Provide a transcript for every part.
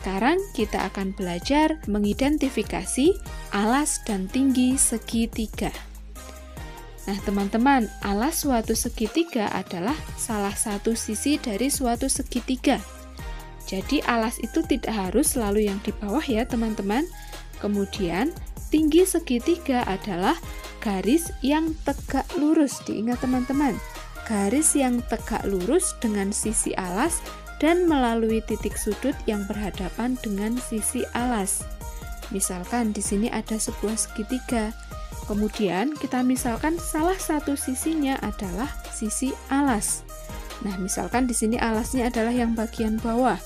sekarang kita akan belajar mengidentifikasi alas dan tinggi segitiga. Nah, teman-teman, alas suatu segitiga adalah salah satu sisi dari suatu segitiga. Jadi, alas itu tidak harus selalu yang di bawah ya, teman-teman. Kemudian, tinggi segitiga adalah garis yang tegak lurus. Diingat, teman-teman, garis yang tegak lurus dengan sisi alas dan melalui titik sudut yang berhadapan dengan sisi alas. Misalkan di sini ada sebuah segitiga. Kemudian kita misalkan salah satu sisinya adalah sisi alas. Nah, misalkan di sini alasnya adalah yang bagian bawah.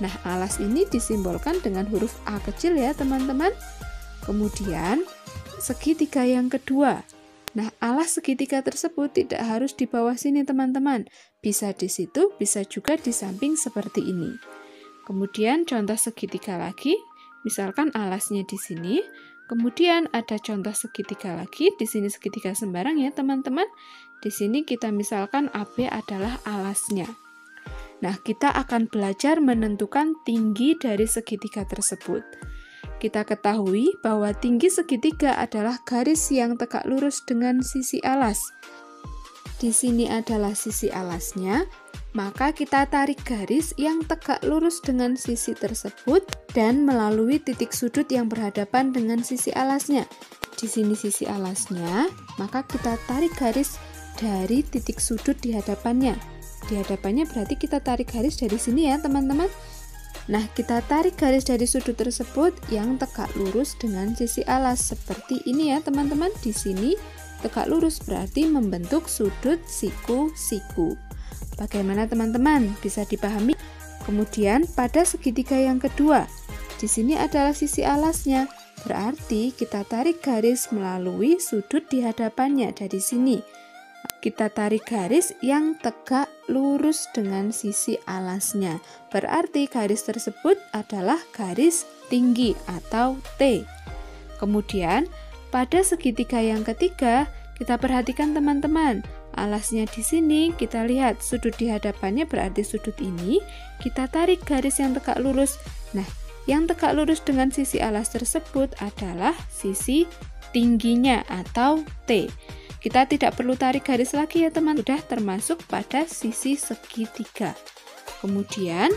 Nah, alas ini disimbolkan dengan huruf A kecil ya, teman-teman. Kemudian segitiga yang kedua. Nah, alas segitiga tersebut tidak harus di bawah sini, teman-teman. Bisa di situ, bisa juga di samping seperti ini. Kemudian contoh segitiga lagi, misalkan alasnya di sini. Kemudian ada contoh segitiga lagi, di sini segitiga sembarang ya, teman-teman. Di sini kita misalkan AB adalah alasnya. Nah, kita akan belajar menentukan tinggi dari segitiga tersebut. Kita ketahui bahwa tinggi segitiga adalah garis yang tegak lurus dengan sisi alas. Di sini adalah sisi alasnya, maka kita tarik garis yang tegak lurus dengan sisi tersebut dan melalui titik sudut yang berhadapan dengan sisi alasnya. Di sini sisi alasnya, maka kita tarik garis dari titik sudut di hadapannya. Di hadapannya berarti kita tarik garis dari sini ya, teman-teman. Nah, kita tarik garis dari sudut tersebut yang tegak lurus dengan sisi alas seperti ini ya, teman-teman. Di sini tegak lurus berarti membentuk sudut siku-siku. Bagaimana, teman-teman? Bisa dipahami? Kemudian pada segitiga yang kedua, di sini adalah sisi alasnya. Berarti kita tarik garis melalui sudut di hadapannya dari sini. Kita tarik garis yang tegak lurus dengan sisi alasnya. Berarti garis tersebut adalah garis tinggi atau T. Kemudian, pada segitiga yang ketiga, kita perhatikan, teman-teman. Alasnya di sini, kita lihat sudut di hadapannya berarti sudut ini. Kita tarik garis yang tegak lurus. Nah, yang tegak lurus dengan sisi alas tersebut adalah sisi tingginya atau T. Kita tidak perlu tarik garis lagi ya, teman. Sudah termasuk pada sisi segitiga. Kemudian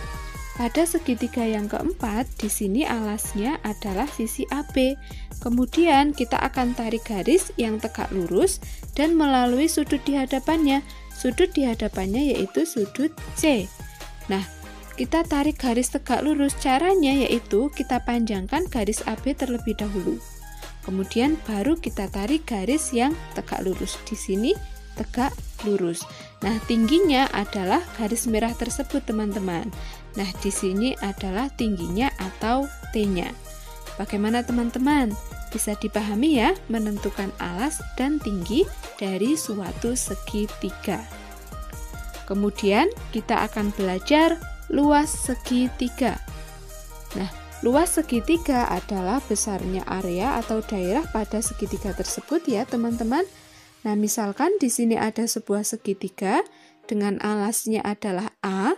pada segitiga yang keempat, di sini alasnya adalah sisi AB. Kemudian kita akan tarik garis yang tegak lurus dan melalui sudut di hadapannya. Sudut di hadapannya yaitu sudut C. Nah, kita tarik garis tegak lurus. Caranya yaitu kita panjangkan garis AB terlebih dahulu. Kemudian baru kita tarik garis yang tegak lurus. Di sini tegak lurus. Nah, tingginya adalah garis merah tersebut, teman-teman. Nah, di sini adalah tingginya atau T-nya. Bagaimana, teman-teman? Bisa dipahami ya menentukan alas dan tinggi dari suatu segitiga. Kemudian kita akan belajar luas segitiga. Nah, luas segitiga adalah besarnya area atau daerah pada segitiga tersebut ya, teman-teman. Nah, misalkan di sini ada sebuah segitiga dengan alasnya adalah A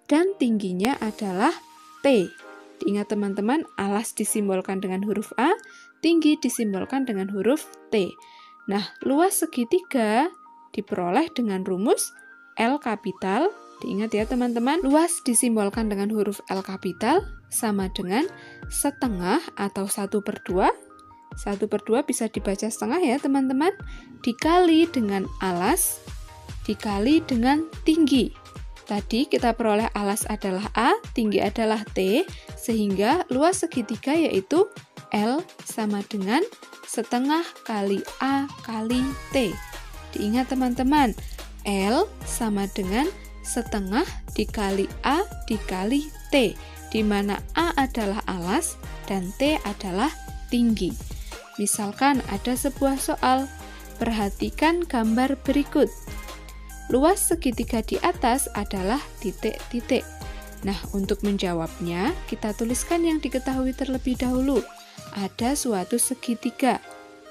dan tingginya adalah T. Diingat, teman-teman, alas disimbolkan dengan huruf A, tinggi disimbolkan dengan huruf T. Nah, luas segitiga diperoleh dengan rumus L kapital. Diingat ya, teman-teman, luas disimbolkan dengan huruf L kapital sama dengan setengah atau 1/2. 1/2 bisa dibaca setengah ya, teman-teman, dikali dengan alas dikali dengan tinggi. Tadi kita peroleh alas adalah A, tinggi adalah T, sehingga luas segitiga yaitu L sama dengan setengah kali A kali T. Diingat, teman-teman, L sama dengan setengah dikali A dikali T, di mana A adalah alas dan T adalah tinggi. Misalkan ada sebuah soal, perhatikan gambar berikut. Luas segitiga di atas adalah titik-titik. Nah, untuk menjawabnya, kita tuliskan yang diketahui terlebih dahulu. Ada suatu segitiga.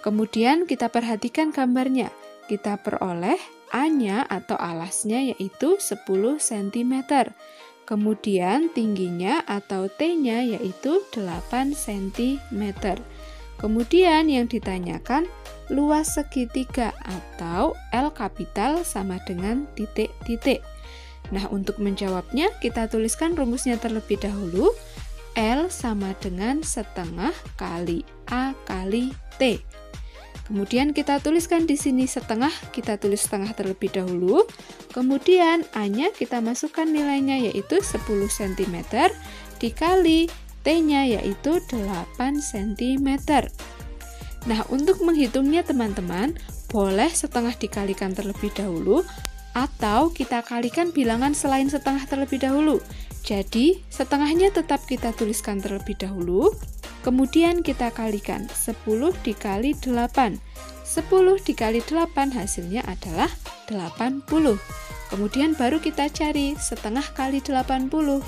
Kemudian kita perhatikan gambarnya. Kita peroleh A-nya atau alasnya yaitu 10 cm. Kemudian tingginya atau T-nya yaitu 8 cm. Kemudian yang ditanyakan luas segitiga atau L kapital sama dengan titik-titik. Nah, untuk menjawabnya kita tuliskan rumusnya terlebih dahulu. L sama dengan setengah kali A kali T. Kemudian kita tuliskan di sini setengah, kita tulis setengah terlebih dahulu. Kemudian A-nya kita masukkan nilainya yaitu 10 cm dikali T-nya yaitu 8 cm. Nah, untuk menghitungnya teman-teman, boleh setengah dikalikan terlebih dahulu atau kita kalikan bilangan selain setengah terlebih dahulu. Jadi, setengahnya tetap kita tuliskan terlebih dahulu. Kemudian kita kalikan 10 dikali 8. 10 dikali 8 hasilnya adalah 80. Kemudian baru kita cari setengah kali 80.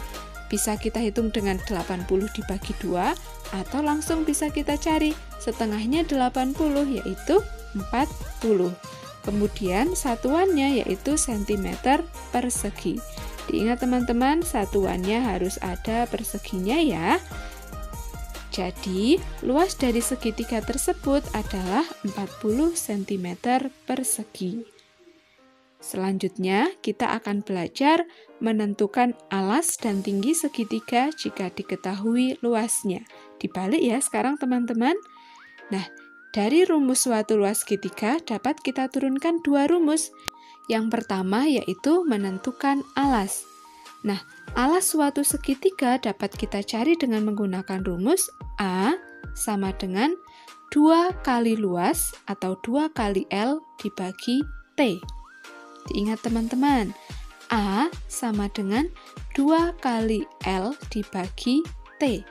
Bisa kita hitung dengan 80 dibagi 2 atau langsung bisa kita cari setengahnya 80 yaitu 40. Kemudian satuannya yaitu cm persegi. Diingat teman-teman, satuannya harus ada perseginya ya. Jadi, luas dari segitiga tersebut adalah 40 cm persegi. Selanjutnya, kita akan belajar menentukan alas dan tinggi segitiga jika diketahui luasnya. Dibalik ya sekarang teman-teman. Nah, dari rumus suatu luas segitiga dapat kita turunkan dua rumus. Yang pertama yaitu menentukan alas. Nah, alas suatu segitiga dapat kita cari dengan menggunakan rumus A sama dengan 2 kali luas atau 2 kali L dibagi T. Diingat teman-teman, A sama dengan 2 kali L dibagi T.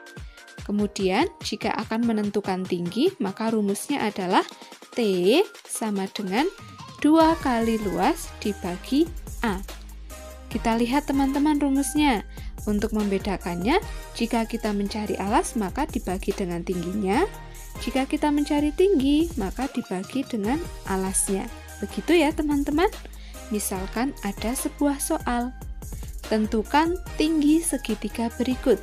Kemudian, jika akan menentukan tinggi, maka rumusnya adalah T sama dengan 2 kali luas dibagi A. Kita lihat teman-teman rumusnya. Untuk membedakannya, jika kita mencari alas maka dibagi dengan tingginya. Jika kita mencari tinggi maka dibagi dengan alasnya. Begitu ya teman-teman. Misalkan ada sebuah soal. Tentukan tinggi segitiga berikut.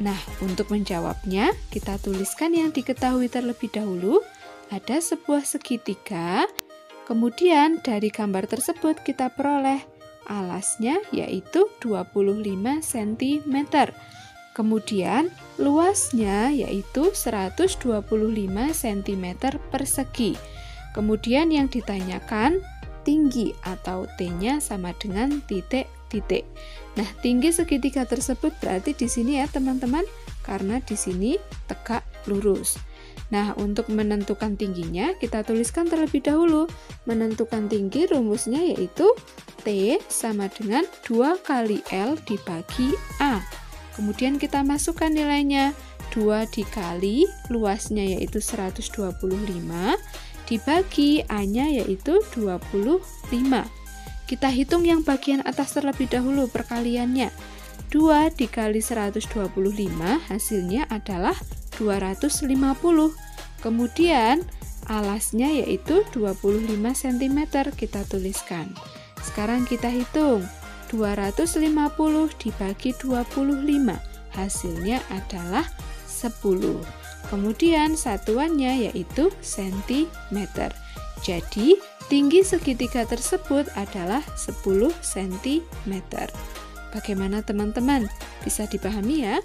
Nah, untuk menjawabnya kita tuliskan yang diketahui terlebih dahulu. Ada sebuah segitiga. Kemudian dari gambar tersebut kita peroleh alasnya yaitu 25 cm. Kemudian luasnya yaitu 125 cm persegi. Kemudian yang ditanyakan tinggi atau T-nya sama dengan titik-titik. Nah, tinggi segitiga tersebut berarti di sini ya teman-teman, karena di sini tegak lurus. Nah, untuk menentukan tingginya, kita tuliskan terlebih dahulu. Menentukan tinggi rumusnya yaitu T sama dengan 2 kali L dibagi A. Kemudian kita masukkan nilainya. 2 dikali luasnya yaitu 125, dibagi A-nya yaitu 25. Kita hitung yang bagian atas terlebih dahulu perkaliannya. 2 dikali 125 hasilnya adalah 250. Kemudian alasnya yaitu 25 cm kita tuliskan. Sekarang kita hitung 250 dibagi 25 hasilnya adalah 10. Kemudian satuannya yaitu cm. Jadi tinggi segitiga tersebut adalah 10 cm. Bagaimana teman-teman? Bisa dipahami ya?